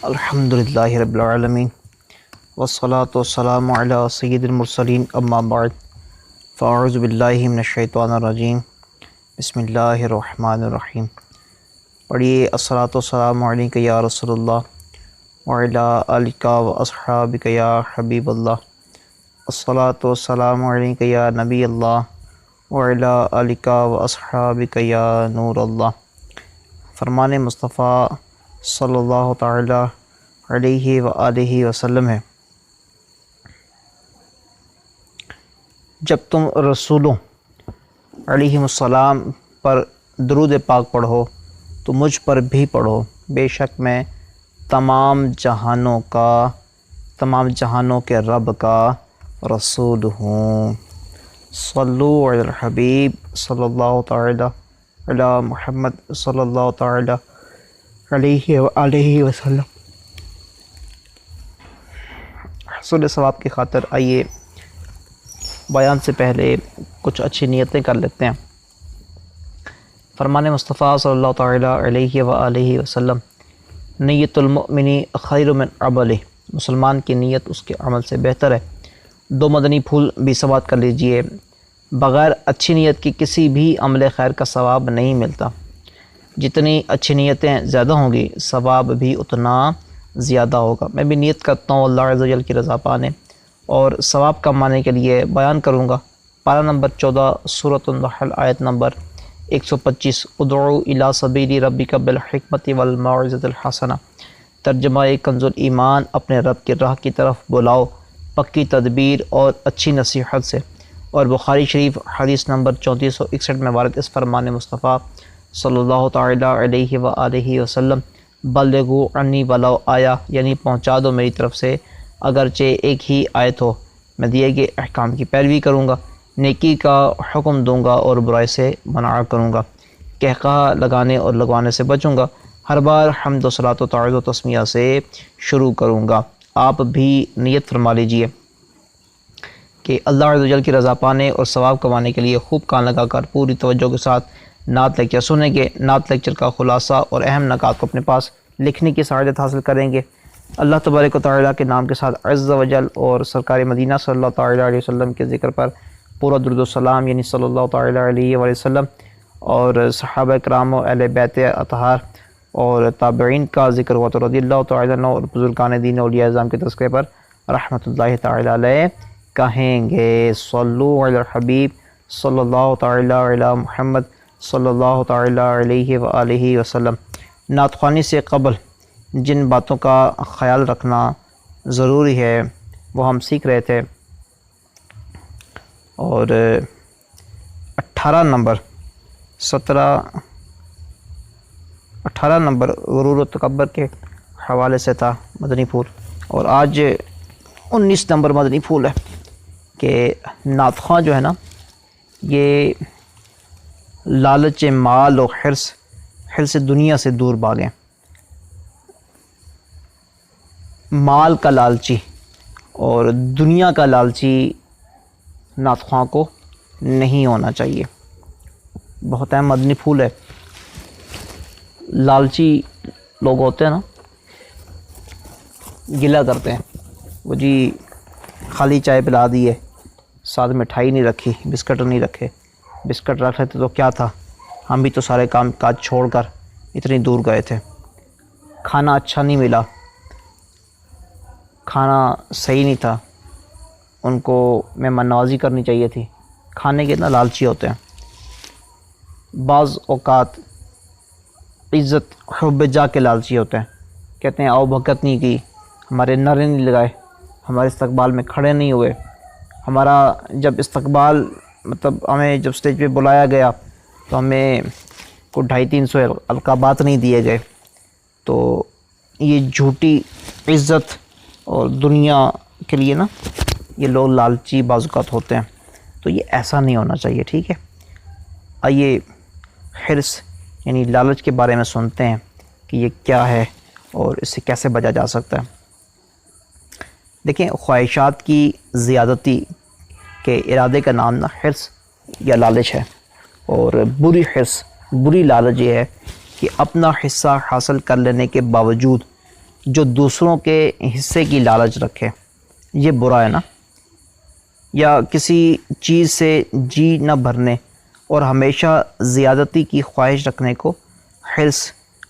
الحمدللہ رب العالمین والصلاة والسلام علی سید المرسلین اما بعد فاعوذ باللہ من الشیطان الرجیم بسم اللہ الرحمن الرحیم۔ پڑھیے الصلاۃ والسلام علیک یا رسول اللہ وعلی آلک و اصحابک یا حبیب اللہ، الصلاۃ والسلام علیک یا نبی اللہ وعلی آلک و اصحابک یا نور اللہ۔ فرمان مصطفیٰ صلی اللہ تعالی علیہ وآلہ وسلم ہے، جب تم رسولوں علیہم السلام پر درود پاک پڑھو تو مجھ پر بھی پڑھو، بے شک میں تمام جہانوں کے رب کا رسول ہوں۔ صلو علی الحبیب صلی اللہ تعالی علی محمد صلی اللہ تعالی علیہ وآلہ وسلم۔ حصول ثواب کی خاطر آئیے بیان سے پہلے کچھ اچھی نیتیں کر لیتے ہیں۔ فرمان مصطفیٰ صلی اللہ تعالی علیہ وآلہ وسلم، نیت المؤمن خیر من عملہ، مسلمان کی نیت اس کے عمل سے بہتر ہے۔ دو مدنی پھول بھی سماعت کر لیجئے۔ بغیر اچھی نیت کی کسی بھی عمل خیر کا ثواب نہیں ملتا۔ جتنی اچھی نیتیں زیادہ ہوں گی ثواب بھی اتنا زیادہ ہوگا۔ میں بھی نیت کرتا ہوں اللہ عز و جل کی رضا پانے اور ثواب کمانے کے لیے بیان کروں گا۔ پارہ نمبر 14 سورۃ النحل آیت نمبر 125، ادعو الی سبیل ربک بالحکمۃ والموعظۃ الحسنہ۔ ترجمہ کنز الایمان، اپنے رب کی راہ کی طرف بلاؤ پکی تدبیر اور اچھی نصیحت سے۔ اور بخاری شریف حدیث نمبر 3461 میں وارد اس فرمان مصطفیٰ صلی اللہ تعالی علیہ وآلہ وسلم، بلغوا عنی ولو آیا، یعنی پہنچا دو میری طرف سے اگرچہ ایک ہی آیت ہو، میں دیے گئے احکام کی پیروی کروں گا، نیکی کا حکم دوں گا اور برائی سے منع کروں گا، قہقہہ لگانے اور لگوانے سے بچوں گا، ہر بار حمد و صلاۃ و تعظیم و تسمیہ سے شروع کروں گا۔ آپ بھی نیت فرما لیجئے کہ اللہ عز و جل کی رضا پانے اور ثواب کمانے کے لیے خوب کان لگا کر پوری توجہ کے ساتھ نعت لیکچر سنیں گے۔ نعت لیکچر کا خلاصہ اور اہم نکات کو اپنے پاس لکھنے کی سعادت حاصل کریں گے۔ اللہ تبارک و تعالیٰ کے نام کے ساتھ عز و جل اور سرکار مدینہ صلی اللہ تعالی علیہ وسلم کے ذکر پر پورا درود و سلام، یعنی صلی اللہ تعالی علیہ وآلہ وسلم اور صحابہ کرام و اہل بیت اطہار اور تابعین کا ذکر ہوا تو رضی اللہ تعالیٰ عنہ اور بزرگان دین اولیاء اعظام کے تذکرے پر رحمۃ اللہ تعالی علیہ کہیں گے۔ صلو علی الحبیب صلی اللہ تعالی علی محمد صلی اللہ تعالی علیہ وآلہ وسلم۔ نعت خوانی سے قبل جن باتوں کا خیال رکھنا ضروری ہے وہ ہم سیکھ رہے تھے، اور 18 نمبر غرور و تکبر کے حوالے سے تھا مدنی پھول، اور آج 19 نمبر مدنی پھول ہے کہ نعت خواں جو ہے نا، یہ لالچ مال و حرص دنیا سے دور بھاگیں۔ مال کا لالچی اور دنیا کا لالچی نعت خواں کو نہیں ہونا چاہیے۔ بہت اہم مدنی پھول ہے۔ لالچی لوگ ہوتے ہیں نا، گلہ کرتے ہیں، وہ جی خالی چائے پلا دی ہے، ساتھ مٹھائی نہیں رکھی، بسکٹ نہیں رکھے، بسکٹ رکھ لیتے تو کیا تھا، ہم بھی تو سارے کام کاج چھوڑ کر اتنی دور گئے تھے، کھانا اچھا نہیں ملا، کھانا صحیح نہیں تھا، ان کو مہمان نوازی کرنی چاہیے تھی۔ کھانے کے اتنا لالچی ہوتے ہیں۔ بعض اوقات عزت حب جا کے لالچی ہوتے ہیں، کہتے ہیں آؤ بھگت نہیں کی، ہمارے نعرے نہیں لگائے، ہمارے استقبال میں کھڑے نہیں ہوئے، ہمارا جب استقبال ہمیں جب سٹیج پہ بلایا گیا تو ہمیں کوئی 250-300 القابات نہیں دیے گئے۔ تو یہ جھوٹی عزت اور دنیا کے لیے نا یہ لوگ لالچی بعض اوقات ہوتے ہیں، تو یہ ایسا نہیں ہونا چاہیے، ٹھیک ہے۔ آئیے حرص یعنی لالچ کے بارے میں سنتے ہیں کہ یہ کیا ہے اور اس سے کیسے بچا جا سکتا ہے۔ دیکھیں، خواہشات کی زیادتی کے ارادے کا نام نا حرص یا لالچ ہے، اور بری لالچ یہ ہے کہ اپنا حصہ حاصل کر لینے کے باوجود جو دوسروں کے حصے کی لالچ رکھے، یہ برا ہے نا؟ یا کسی چیز سے جی نہ بھرنے اور ہمیشہ زیادتی کی خواہش رکھنے کو حرص،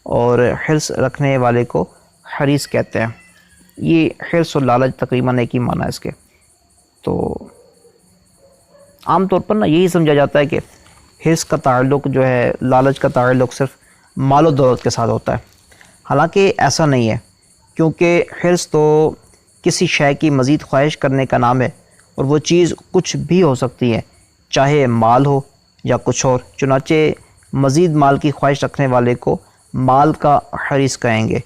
اور حرص رکھنے والے کو حریص کہتے ہیں۔ یہ حرص اور لالچ تقریباً ایک ہی معنی ہے اس کے۔ تو عام طور پر نا یہی سمجھا جاتا ہے کہ حرص کا تعلق جو ہے، لالچ کا تعلق صرف مال و دولت کے ساتھ ہوتا ہے، حالانکہ ایسا نہیں ہے، کیونکہ حرص تو کسی شے کی مزید خواہش کرنے کا نام ہے، اور وہ چیز کچھ بھی ہو سکتی ہے، چاہے مال ہو یا کچھ اور۔ چنانچہ مزید مال کی خواہش رکھنے والے کو مال کا حریص کہیں گے،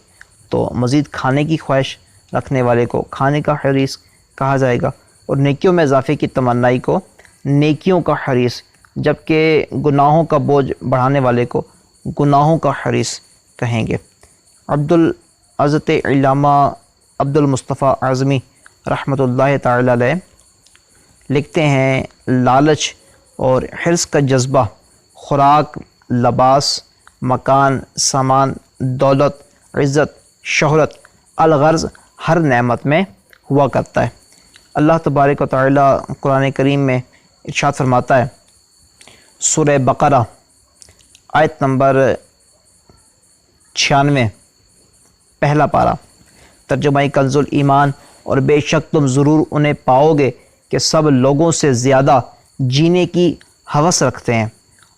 تو مزید کھانے کی خواہش رکھنے والے کو کھانے کا حریص کہا جائے گا، اور نیکیوں میں اضافے کی تمنائی کو نیکیوں کا حریص، جبکہ گناہوں کا بوجھ بڑھانے والے کو گناہوں کا حریص کہیں گے۔ حضرت علامہ عبد المصطفیٰ اعظمی رحمۃ اللہ تعالی علیہ لکھتے ہیں، لالچ اور حرص کا جذبہ خوراک، لباس، مکان، سامان، دولت، عزت، شہرت، الغرض ہر نعمت میں ہوا کرتا ہے۔ اللہ تبارک و تعالی قرآن کریم میں ارشاد فرماتا ہے، سورہ بقرہ آیت نمبر 96، پہلا پارہ، ترجمہ کنز الایمان، اور بے شک تم ضرور انہیں پاؤ گے کہ سب لوگوں سے زیادہ جینے کی ہوس رکھتے ہیں،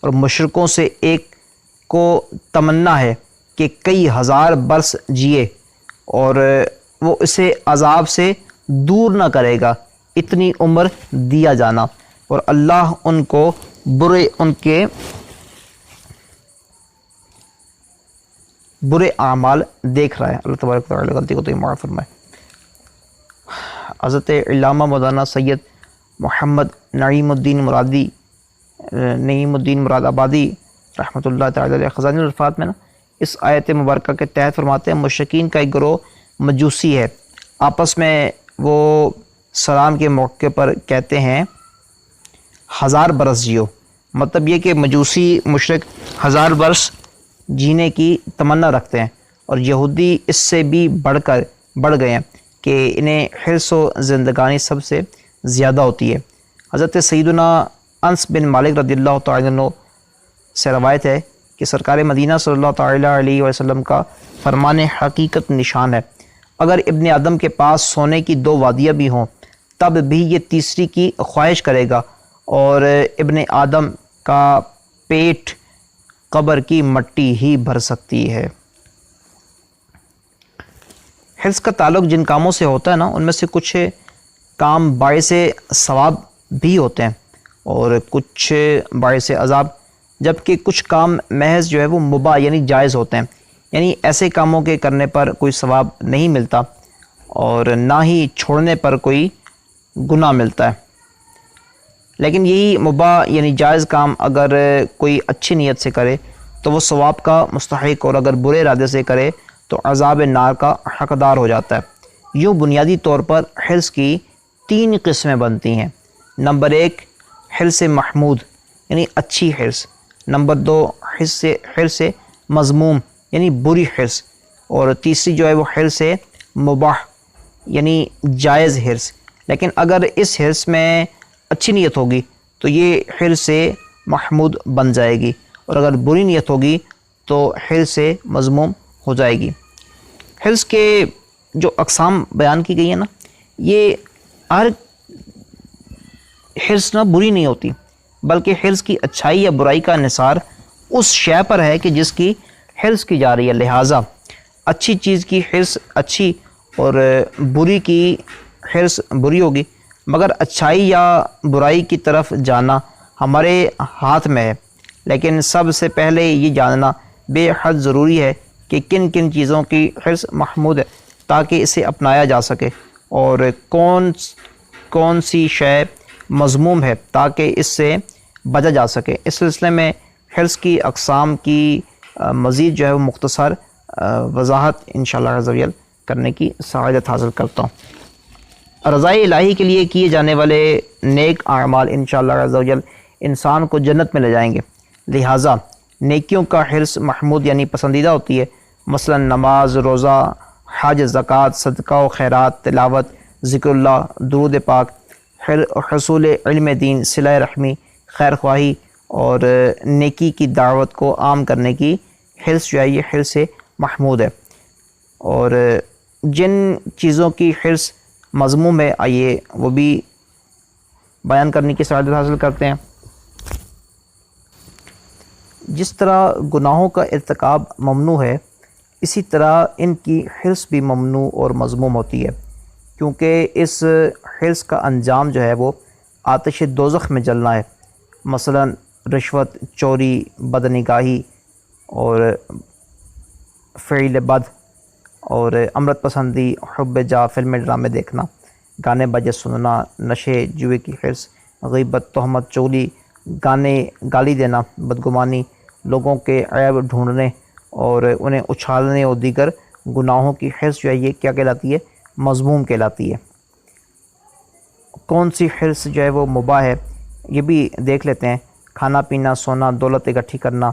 اور مشرکوں سے ایک کو تمنا ہے کہ کئی ہزار برس جیے، اور وہ اسے عذاب سے دور نہ کرے گا اتنی عمر دیا جانا، اور اللہ ان کے برے اعمال دیکھ رہا ہے۔ اللہ تبارک و تعالی غلطی کو تو معاف فرمائے۔ حضرت علامہ مولانا سید محمد نعیم الدین مراد آبادی رحمۃ اللہ تعالی علیہ خزانہ العرفات میں نا اس آیت مبارکہ کے تحت فرماتے ہیں، مشرکین کا ایک گروہ مجوسی ہے، آپس میں وہ سلام کے موقع پر کہتے ہیں 1000 برس جیو۔ مطلب یہ کہ مجوسی مشرک 1000 برس جینے کی تمنا رکھتے ہیں، اور یہودی اس سے بھی بڑھ گئے ہیں کہ انہیں حرص و زندگانی سب سے زیادہ ہوتی ہے۔ حضرت سیدنا انس بن مالک رضی اللہ تعالی عنہ سے روایت ہے کہ سرکار مدینہ صلی اللہ تعالی علیہ وسلم کا فرمان حقیقت نشان ہے، اگر ابن آدم کے پاس سونے کی 2 وادیاں بھی ہوں تب بھی یہ تیسری کی خواہش کرے گا، اور ابن آدم کا پیٹ قبر کی مٹی ہی بھر سکتی ہے۔ حرص کا تعلق جن کاموں سے ہوتا ہے نا، ان میں سے کچھ کام باعث ثواب بھی ہوتے ہیں اور کچھ باعث عذاب، جبکہ کچھ کام محض جو ہے وہ مباح یعنی جائز ہوتے ہیں، یعنی ایسے کاموں کے کرنے پر کوئی ثواب نہیں ملتا اور نہ ہی چھوڑنے پر کوئی گناہ ملتا ہے۔ لیکن یہی مباح یعنی جائز کام اگر کوئی اچھی نیت سے کرے تو وہ ثواب کا مستحق، اور اگر برے ارادے سے کرے تو عذاب نار کا حقدار ہو جاتا ہے۔ یوں بنیادی طور پر حرص کی 3 قسمیں بنتی ہیں۔ نمبر 1 حرص محمود یعنی اچھی حرص، نمبر 2 حرص مذموم یعنی بری حرص، اور تیسری جو ہے وہ حرص مباح یعنی جائز حرص۔ لیکن اگر اس حرص میں اچھی نیت ہوگی تو یہ حرص محمود بن جائے گی، اور اگر بری نیت ہوگی تو حرص مذموم ہو جائے گی۔ حرص کے جو اقسام بیان کی گئی ہیں نا، یہ ہر حرص نہ بری نہیں ہوتی، بلکہ حرص کی اچھائی یا برائی کا انحصار اس شے پر ہے کہ جس کی حرص کی جا رہی ہے۔ لہٰذا اچھی چیز کی حرص اچھی اور بری کی حرص بری ہوگی، مگر اچھائی یا برائی کی طرف جانا ہمارے ہاتھ میں ہے۔ لیکن سب سے پہلے یہ جاننا بے حد ضروری ہے کہ کن کن چیزوں کی حرص محمود ہے تاکہ اسے اپنایا جا سکے، اور کون سی شے مذموم ہے تاکہ اس سے بچا جا سکے۔ اس سلسلے میں حرص کی اقسام کی مزید جو ہے وہ مختصر وضاحت انشاءاللہ عز و جل کرنے کی سعادت حاصل کرتا ہوں۔ رضائے الہی کے لیے کیے جانے والے نیک اعمال انشاءاللہ عز و جل انسان کو جنت میں لے جائیں گے، لہٰذا نیکیوں کا حرص محمود یعنی پسندیدہ ہوتی ہے۔ مثلا نماز، روزہ، حج، زکوٰۃ، صدقہ و خیرات، تلاوت، ذکر اللہ، درود پاک، حصول علم دین، صلہ رحمی، خیر خواہی اور نیکی کی دعوت کو عام کرنے کی حرص جو ہے یہ حرص محمود ہے۔ اور جن چیزوں کی حرص مذموم ہے آئیے وہ بھی بیان کرنے کی سعادت حاصل کرتے ہیں۔ جس طرح گناہوں کا ارتکاب ممنوع ہے، اسی طرح ان کی حرص بھی ممنوع اور مذموم ہوتی ہے، کیونکہ اس حرص کا انجام جو ہے وہ آتش دوزخ میں جلنا ہے۔ مثلا رشوت، چوری، بدنگاہی اور فعل بد اور امرت پسندی، حب جا، فلمیں ڈرامے دیکھنا، گانے بجے سننا، نشے، جوئے کی حرص، غیبت، تہمت، چغلی، گالی دینا، بدگمانی، لوگوں کے عیب ڈھونڈنے اور انہیں اچھالنے اور دیگر گناہوں کی حرص جو ہے یہ کیا کہلاتی ہے؟ مذموم کہلاتی ہے۔ کون سی حرص جو ہے وہ مباح ہے یہ بھی دیکھ لیتے ہیں۔ کھانا پینا، سونا، دولت اکٹھی کرنا،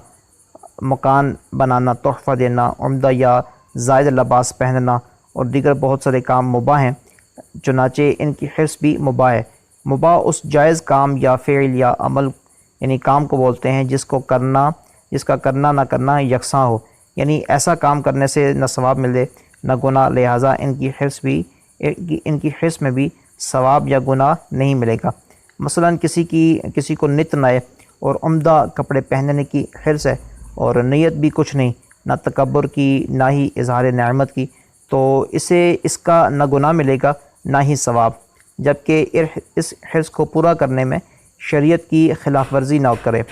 مکان بنانا، تحفہ دینا، عمدہ یا زائد لباس پہننا اور دیگر بہت سارے کام مباح ہیں، چنانچہ ان کی حرص بھی مباح ہے۔ مباح اس جائز کام یا فعل یا عمل یعنی کام کو بولتے ہیں جس کا کرنا نہ کرنا یکساں ہو، یعنی ایسا کام کرنے سے نہ ثواب ملے نہ گناہ، لہٰذا ان کی حرص میں بھی ثواب یا گناہ نہیں ملے گا۔ مثلا کسی کو نت نئے اور عمدہ کپڑے پہننے کی حرص ہے اور نیت بھی کچھ نہیں، نہ تکبر کی نہ ہی اظہار نعمت کی، تو اسے اس کا نہ گناہ ملے گا نہ ہی ثواب، جبکہ اس حرص کو پورا کرنے میں شریعت کی خلاف ورزی نہ کرے۔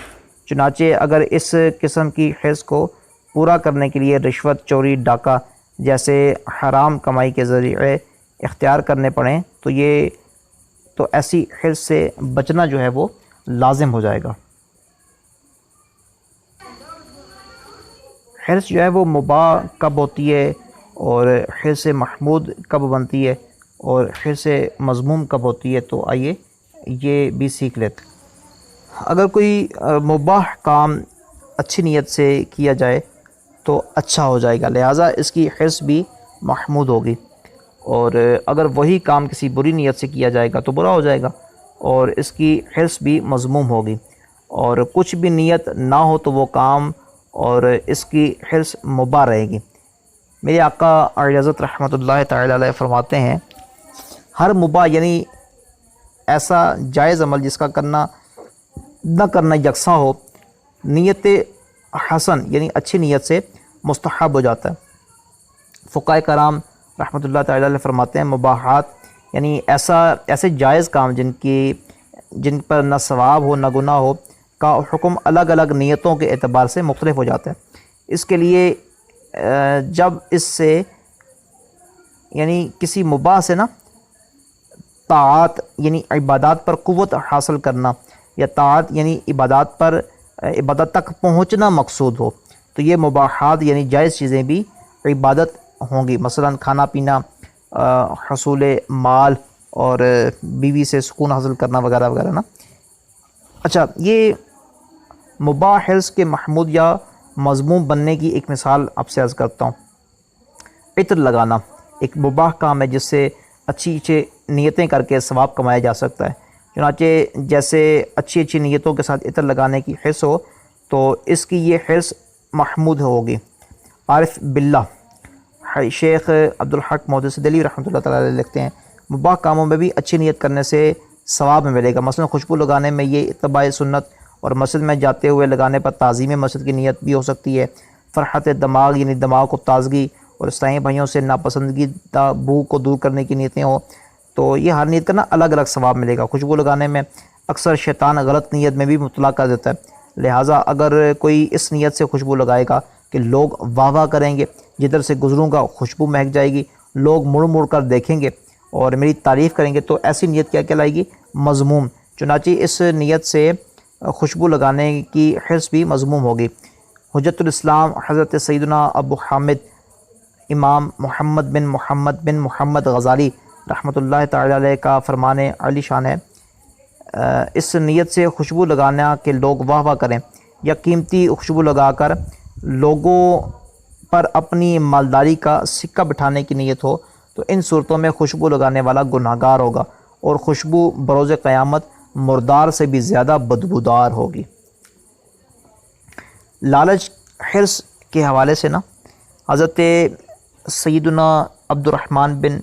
چنانچہ اگر اس قسم کی حرص کو پورا کرنے کے لیے رشوت، چوری، ڈاکہ جیسے حرام کمائی کے ذریعے اختیار کرنے پڑیں تو ایسی حرص سے بچنا جو ہے وہ لازم ہو جائے گا۔ حرص جو ہے وہ مباح کب ہوتی ہے اور حرص محمود کب بنتی ہے اور حرص مذموم کب ہوتی ہے، تو آئیے یہ بھی سیکھ لیتے ہیں۔ اگر کوئی مباح کام اچھی نیت سے کیا جائے تو اچھا ہو جائے گا، لہٰذا اس کی حرص بھی محمود ہوگی، اور اگر وہی کام کسی بری نیت سے کیا جائے گا تو برا ہو جائے گا اور اس کی حرص بھی مذموم ہوگی، اور کچھ بھی نیت نہ ہو تو وہ کام اور اس کی حرص مباح رہے گی۔ میرے آقا اعلی حضرت رحمۃ اللہ تعالی علیہ فرماتے ہیں، ہر مباح یعنی ایسا جائز عمل جس کا کرنا نہ کرنا یکساں ہو، نیت حسن یعنی اچھی نیت سے مستحب ہو جاتا ہے۔ فقہاء کرام رحمۃ اللہ تعالی علیہ فرماتے ہیں، مباحات یعنی ایسے جائز کام جن پر نہ ثواب ہو نہ گناہ ہو کا حکم الگ الگ نیتوں کے اعتبار سے مختلف ہو جاتا ہے۔ اس کے لیے جب اس سے یعنی کسی مباح سے نا طاعات یعنی عبادات پر قوت حاصل کرنا یا طاعت یعنی عبادت تک پہنچنا مقصود ہو تو یہ مباحات یعنی جائز چیزیں بھی عبادت ہوں گی، مثلا کھانا پینا، حصول مال اور بیوی سے سکون حاصل کرنا وغیرہ وغیرہ نا۔ اچھا، یہ مباح حرص کے محمود یا مذموم بننے کی ایک مثال آپ سے عرض کرتا ہوں۔ عطر لگانا ایک مباح کام ہے جس سے اچھی نیتیں کر کے ثواب کمایا جا سکتا ہے، چنانچہ جیسے اچھی نیتوں کے ساتھ عطر لگانے کی حرص ہو تو اس کی یہ حرص محمود ہوگی۔ عارف باللہ شیخ عبدالحق محدث دہلوی رحمۃ اللہ تعالی علیہ لکھتے ہیں، مباح کاموں میں بھی اچھی نیت کرنے سے ثواب میں ملے گا، مثلا خوشبو لگانے میں یہ اتباع سنت اور مسجد میں جاتے ہوئے لگانے پر تعظیم مسجد کی نیت بھی ہو سکتی ہے۔ فرحت دماغ یعنی دماغ کو تازگی اور اسلامی بھائیوں سے ناپسندگی بو کو دور کرنے کی نیتیں ہوں تو یہ ہر نیت کا نا الگ الگ ثواب ملے گا۔ خوشبو لگانے میں اکثر شیطان غلط نیت میں بھی مبتلا کر دیتا ہے، لہٰذا اگر کوئی اس نیت سے خوشبو لگائے گا کہ لوگ واہ واہ کریں گے، جدھر سے گزروں گا خوشبو مہک جائے گی، لوگ مڑ مڑ کر دیکھیں گے اور میری تعریف کریں گے، تو ایسی نیت کیا کہلائے گی؟ مذموم۔ چنانچہ اس نیت سے خوشبو لگانے کی حرص بھی مذموم ہوگی۔ حجت الاسلام حضرت سیدنا ابو حامد امام محمد بن محمد غزالی رحمۃ اللہ تعالی علیہ کا فرمان علی شان ہے، اس نیت سے خوشبو لگانا کہ لوگ واہ واہ کریں یا قیمتی خوشبو لگا کر لوگوں پر اپنی مالداری کا سکہ بٹھانے کی نیت ہو تو ان صورتوں میں خوشبو لگانے والا گناہگار ہوگا، اور خوشبو بروز قیامت مردار سے بھی زیادہ بدبودار ہوگی۔ لالچ حرص کے حوالے سے حضرت سیدنا عبد الرحمن بن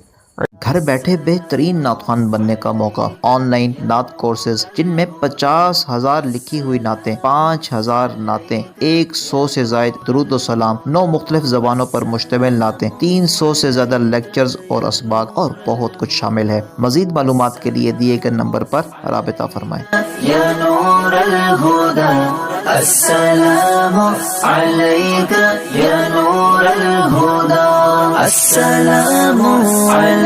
گھر بیٹھے بہترین نعت خوان بننے کا موقع، آن لائن نعت کورسز جن میں 50,000 لکھی ہوئی نعتیں، 5,000 نعتیں، 100 سے زائد درود و سلام، 9 مختلف زبانوں پر مشتمل نعتیں، 300 سے زیادہ لیکچرز اور اسباق اور بہت کچھ شامل ہے۔ مزید معلومات کے لیے دیے گئے نمبر پر رابطہ فرمائیں۔ یا نور الہدی السلام علیک یا نور الہدی السلام علیک۔